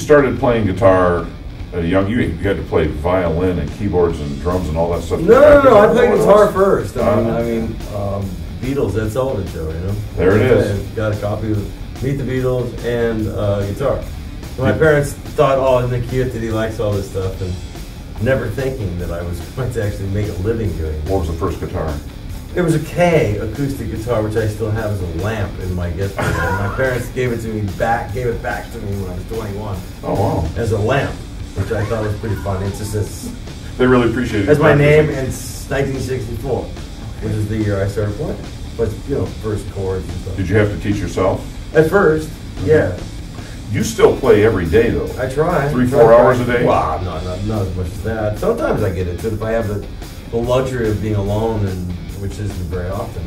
started playing guitar young. You had to play violin and keyboards and drums and all that stuff. No. I played guitar first. I mean, Beatles. That's all of it, Joe. You know. There it is. Got a copy of Meet the Beatles and guitar. My parents thought, oh, isn't it cute that he likes all this stuff, and never thinking that I was going to actually make a living doing it. What was the first guitar? It was a K acoustic guitar, which I still have as a lamp in my guest room. My parents gave it back to me when I was 21. Oh wow! As a lamp, which I thought was pretty funny. It's just they really appreciated it. That's my name, and it's 1964, which is the year I started playing. But first chords and stuff. Did you have to teach yourself? At first, yeah. You still play every day, though. I try. 3-4 hours a day? Wow, not as much as that. Sometimes I get into it if I have the luxury of being alone, and which isn't very often.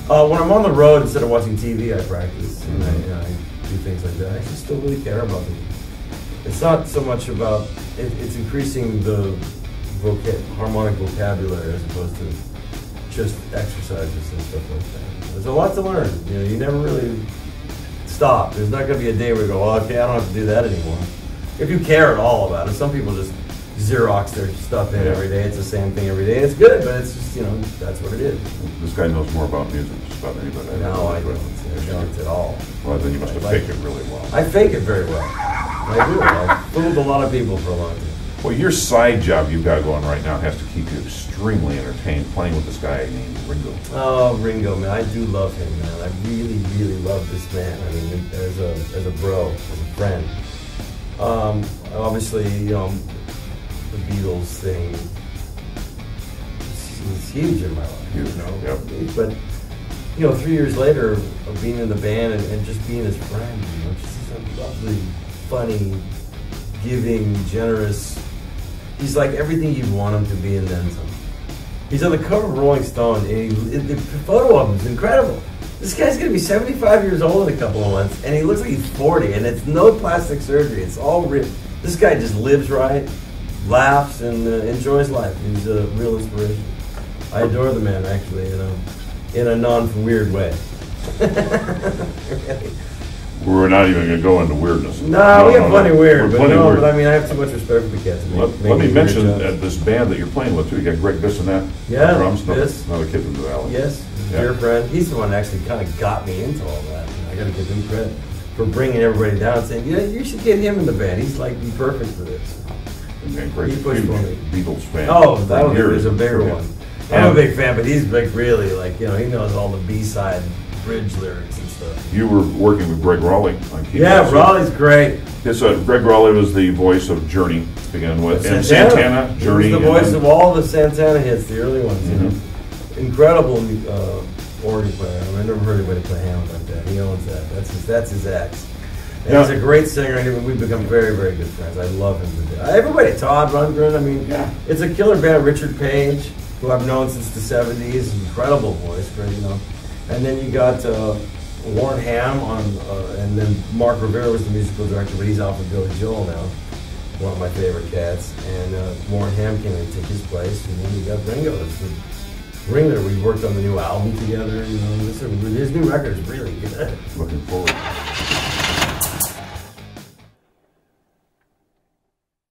When I'm on the road, instead of watching TV, I practice, and I do things like that. I actually still really care about it. It's not so much about, it's increasing the harmonic vocabulary as opposed to just exercises and stuff like that. There's a lot to learn. You never really stop. There's not going to be a day where you go, okay, I don't have to do that anymore. If you care at all about it. Some people just Xerox their stuff in every day. It's the same thing every day. It's good, but it's just, that's what it is. This guy knows more about music than just about anybody. No, I don't at all. Well, then you must have faked it really well. I fake it very well. I do. I've fooled a lot of people for a long time. Well, your side job you've got going right now has to keep you extremely entertained, playing with this guy named Ringo. Oh, Ringo, man. I do love him, man. I really, really love this man. I mean, as a bro, as a friend. Obviously, the Beatles thing is huge in my life. Huge, Yep. But, 3 years later of being in the band and just being his friend, just a lovely, funny, giving, generous. He's like everything you'd want him to be, and then some. He's on the cover of Rolling Stone, and the photo of him is incredible. This guy's going to be 75 years old in a couple of months, and he looks like he's 40, and it's no plastic surgery. It's all real. This guy just lives right, laughs, and enjoys life. He's a real inspiration. I adore the man, actually, in a non-weird way. Really. We're not even going to go into weirdness. No, we have plenty weird, but I mean, I have too much respect for the cats. Let me mention this band that you're playing with, too. You got Greg Bissonette. Yeah, drums, another kid from the Valley. Yes, dear friend. He's the one that actually kind of got me into all that. I got to give him credit for bringing everybody down and saying, you should get him in the band. He's like perfect for this. And great, he pushed for me. Beatles fan. Oh, that was a bigger one. I'm a big fan, but he's like really he knows all the B-side bridge lyrics and stuff. You were working with Greg Raleigh on keyboard. Yeah, Raleigh's great. Yes, Greg Raleigh was the voice of Journey to begin with, and Santana, Journey. He was the voice of all the Santana hits, the early ones. Incredible organ player. I've never heard anybody play Hammond like that. He owns that. That's his axe. And he's a great singer, and we've become very, very good friends. I love him to death. Everybody, Todd Rundgren. I mean, it's a killer band. Richard Page, who I've known since the '70s, incredible voice, great, And then you got Warren Ham and then Mark Rivera was the musical director, but he's off with Billy Joel now, one of my favorite cats. And Warren Ham came in to take his place, and then you got Ringo. Ringo, we worked on the new album together. His new record is really good. Looking forward.